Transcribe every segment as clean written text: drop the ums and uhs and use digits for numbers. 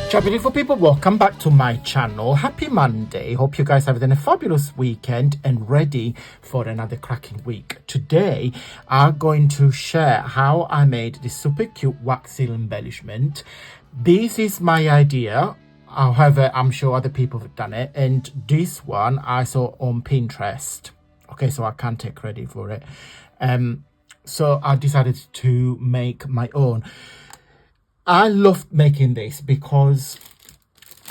Ciao beautiful people, welcome back to my channel. Happy Monday. Hope you guys have had a fabulous weekend and ready for another cracking week. Today I'm going to share how I made this super cute wax seal embellishment. This is my idea, however I'm sure other people have done it, and this one I saw on Pinterest. Okay, so I can't take credit for it. So I decided to make my own. I love making this because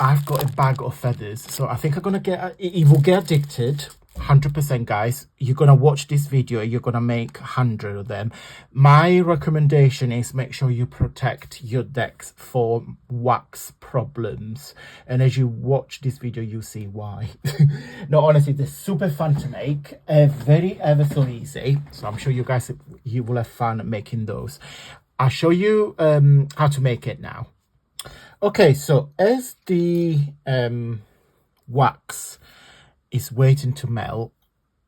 I've got a bag of feathers, so I think I'm gonna get, you will get addicted 100%, guys. You're gonna watch this video, you're gonna make 100 of them. My recommendation is make sure you protect your decks for wax problems, and as you watch this video you'll see why. No, honestly, they're super fun to make, very ever so easy, so I'm sure you guys, you will have fun making those. I'll show you how to make it now. Okay, so as the wax is waiting to melt,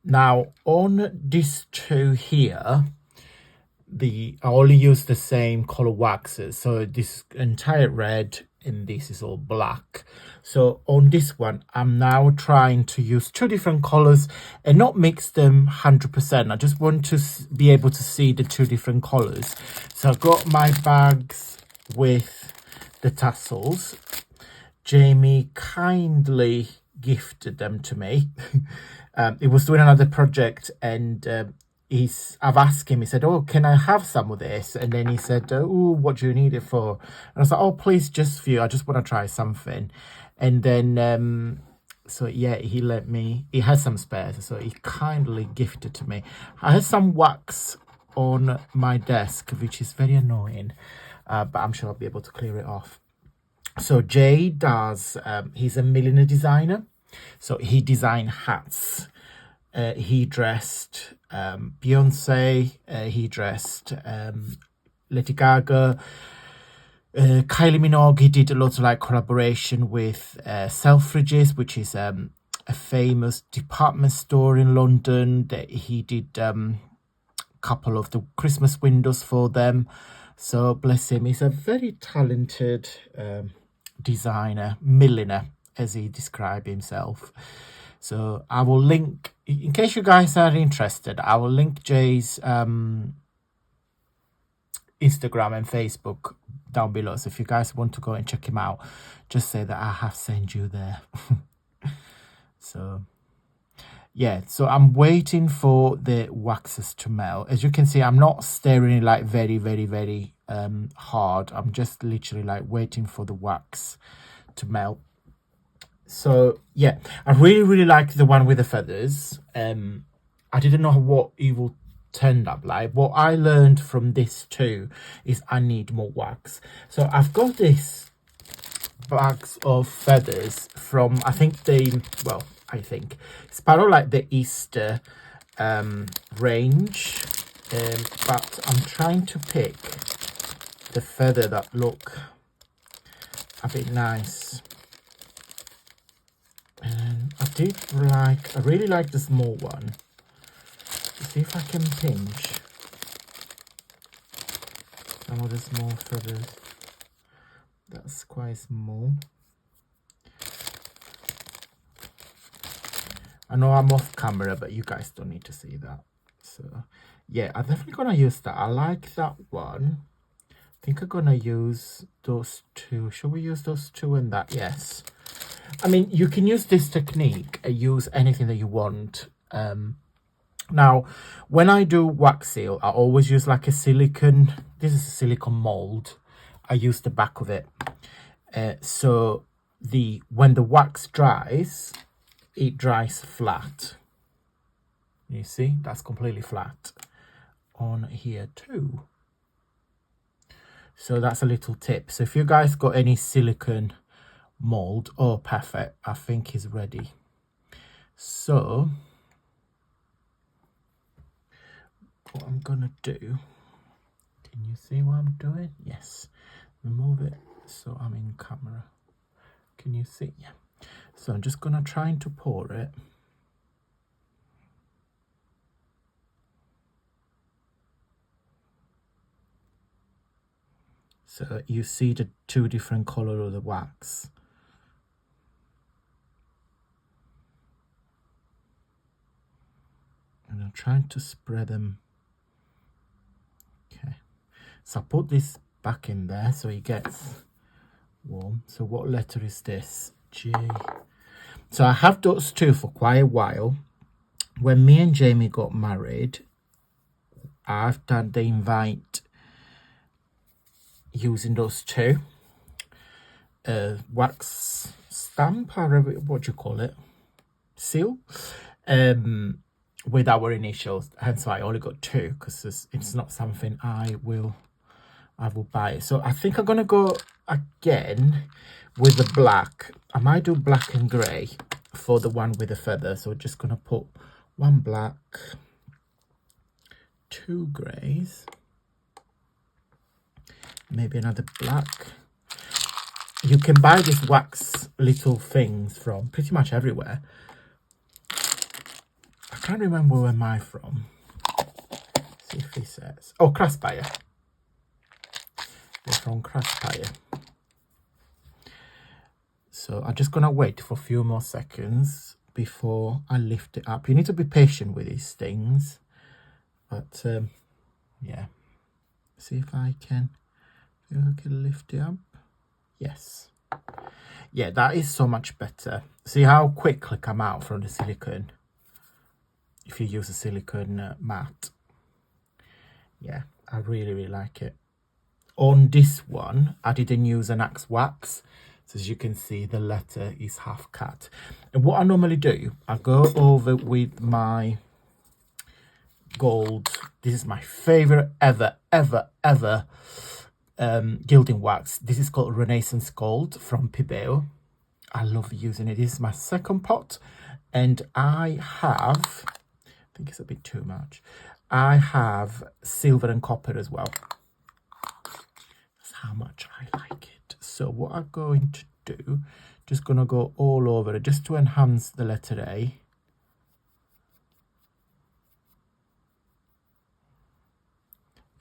now on these two here, I only use the same color waxes, so this entire red and this is all black. So on this one I'm now trying to use two different colors and not mix them 100%. I just want to be able to see the two different colors. So I've got my bags with the tassels. Jamie kindly gifted them to me. He was doing another project and I've asked him, he said, oh, can I have some of this? And then he said, oh, what do you need it for? And I was like, oh, please, just for you, I just want to try something. And then so yeah, he let me, he has some spares, so he kindly gifted to me. I have some wax on my desk, which is very annoying, but I'm sure I'll be able to clear it off. So Jay does, he's a milliner designer, so he designed hats. He dressed Beyonce, he dressed Lady Gaga, Kylie Minogue. He did a lot of like collaboration with Selfridges, which is a famous department store in London. That he did a couple of the Christmas windows for them. So bless him, he's a very talented designer, milliner, as he described himself. So I will link, in case you guys are interested, I will link Jay's Instagram and Facebook down below. So if you guys want to go and check him out, just say that I have sent you there. So yeah, so I'm waiting for the waxes to melt. As you can see, I'm not stirring it like very hard. I'm just literally like waiting for the wax to melt. So yeah, I really like the one with the feathers. I didn't know what it will turn up like. What I learned from this too is I need more wax. So I've got this bags of feathers from, I think it's part of like the Easter range, but I'm trying to pick the feather that look a bit nice. And I really like the small one. Let's see if I can pinch some of the small feathers. That's quite small. I know I'm off camera, but you guys don't need to see that. So yeah, I'm definitely gonna use that. I like that one. I think I'm gonna use those two. Shall we use those two and that? Yes. I mean, you can use this technique and use anything that you want. Now, when I do wax seal, I always use like a silicone. This is a silicone mold. I use the back of it. So when the wax dries, it dries flat. You see, that's completely flat on here too. So that's a little tip. So if you guys got any silicone mold, oh perfect, I think he's ready. So what I'm gonna do, can you see what I'm doing? Yes, remove it so I'm in camera. Can you see? Yeah. So I'm just gonna try to pour it. So you see the two different color of the wax. And I'm trying to spread them. Okay, so I put this back in there so it gets warm. So what letter is this? G. So I have those two for quite a while. When me and Jamie got married, I've done the invite using those two. Wax stamp, or what do you call it? Seal. With our initials, hence why I only got two, because it's not something I will buy. So I think I'm gonna go again with the black. I might do black and grey for the one with the feather. So we're just gonna put one black, two greys, maybe another black. You can buy these wax little things from pretty much everywhere. I can't remember where am I from. See if he says. Oh, Craftsbuyer. They're from Craftsbuyer. So I'm just gonna wait for a few more seconds before I lift it up. You need to be patient with these things, but yeah. See if I can lift it up. Yes. Yeah, that is so much better. See how quickly come out from the silicone if you use a silicone mat. Yeah, I really like it. On this one, I didn't use an axe wax. So as you can see, the letter is half cut. And what I normally do, I go over with my gold. This is my favorite ever gilding wax. This is called Renaissance Gold from Pibeo. I love using it. This is my second pot, and I have, I think it's a bit too much, I have silver and copper as well. That's how much I like it. So what I'm going to do, just gonna go all over it just to enhance the letter A.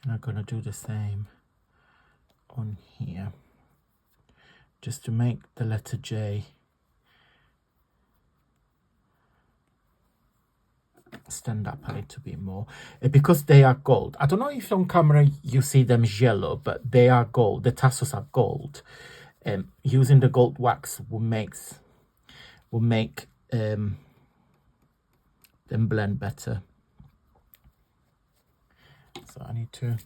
And I'm gonna do the same on here, just to make the letter J stand up a little bit more, because they are gold. I don't know if on camera you see them yellow, but they are gold. The tassels are gold. Using the gold wax will make them blend better. So I need to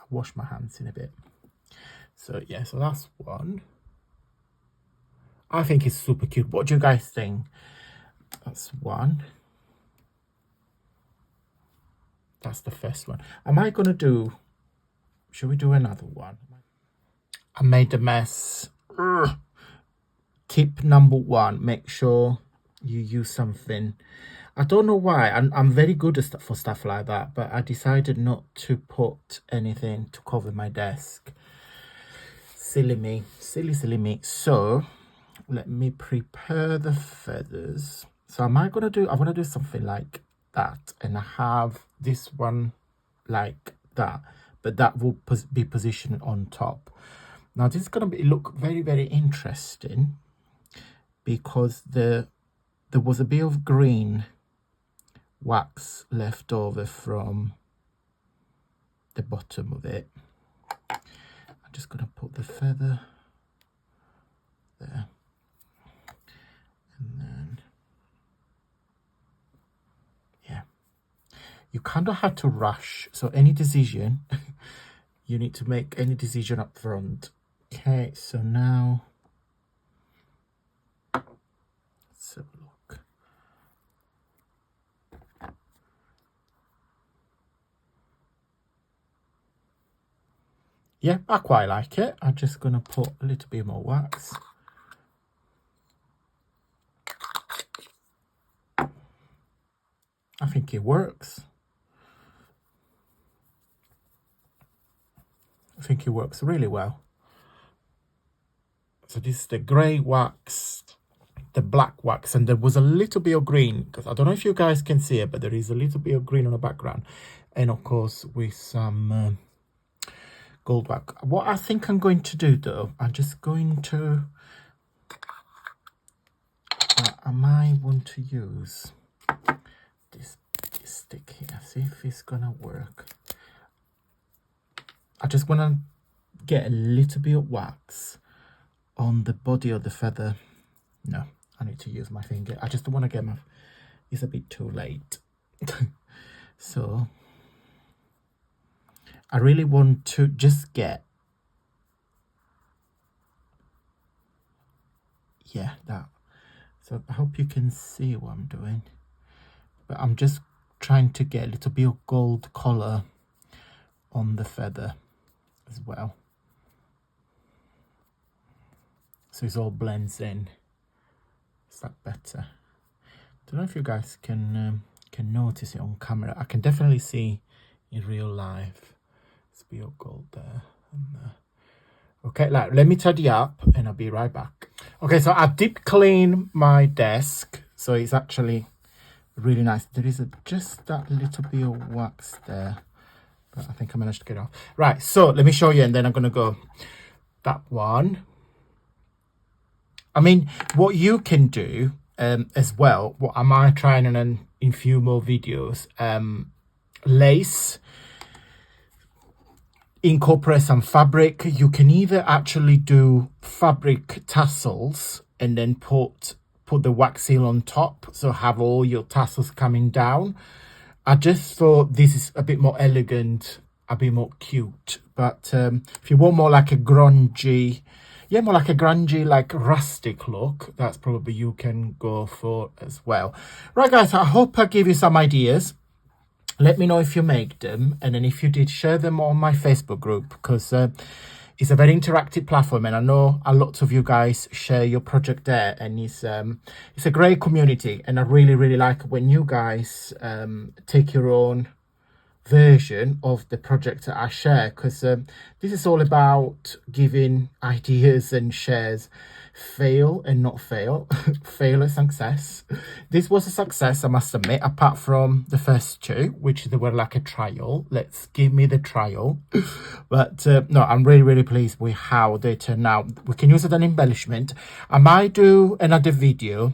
wash my hands in a bit. So yeah, so that's one. I think it's super cute. What do you guys think? That's one. That's the first one. Am I gonna do, should we do another one? I made a mess. Ugh. Tip number one, make sure you use something. I don't know why, I'm very good at for stuff like that, but I decided not to put anything to cover my desk. Silly me, silly me. So let me prepare the feathers. So am I gonna do, I want to do something like that, and I have this one like that, but that will be positioned on top. Now this is gonna look very interesting, because there was a bit of green wax left over from the bottom of it. I'm just gonna put the feather there, and then yeah, you kind of have to rush. So any decision you need to make any decision up front. Okay, so now let's have a look. Yeah, I quite like it. I'm just gonna put a little bit more wax. I think it works. I think it works really well. So this is the grey wax, the black wax, and there was a little bit of green, because I don't know if you guys can see it, but there is a little bit of green on the background, and of course with some gold wax. What I think I'm going to do though, I'm just going to, I might want to use this stick here, see if it's gonna work. I just want to get a little bit of wax on the body of the feather. No, I need to use my finger. I just don't want to get my, it's a bit too late. So I really want to just get, yeah, that. So I hope you can see what I'm doing, but I'm just trying to get a little bit of gold color on the feather as well, so it all blends in. Is that better? Don't know if you guys can notice it on camera. I can definitely see in real life. It's a bit of gold there and there. Okay, like, let me tidy up and I'll be right back. Okay, so I deep clean my desk, so it's actually really nice. There is just that little bit of wax there, but I think I managed to get it off. Right, so let me show you, and then I'm gonna go that one. I mean, what you can do as well, what I might try in a few more videos, lace, incorporate some fabric. You can either actually do fabric tassels and then put the wax seal on top, so have all your tassels coming down. I just thought this is a bit more elegant, a bit more cute. But if you want more like a grungy, yeah, more like a grungy, like rustic look, that's probably you can go for as well. Right, guys, I hope I gave you some ideas. Let me know if you make them, and then if you did, share them on my Facebook group, because it's a very interactive platform, and I know a lot of you guys share your project there, and it's a great community. And I really like when you guys take your own version of the project that I share, because this is all about giving ideas and shares. Fail and not fail. Fail is success. This was a success, I must admit, apart from the first two, which they were like a trial. Let's give me the trial. But no, I'm really pleased with how they turn out. We can use it as an embellishment. I might do another video,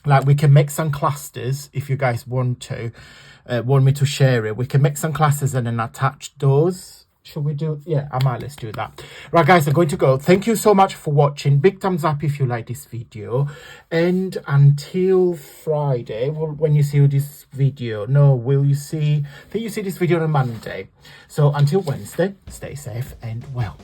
like we can make some clusters if you guys want me to share it. We can make some clusters and then attach those. Should we do? Yeah, I might. Let's do that. Right, guys, I'm going to go. Thank you so much for watching. Big thumbs up if you like this video. And until Friday, well, when you see this video, no, will you see? I think you see this video on Monday. So until Wednesday, stay safe and well.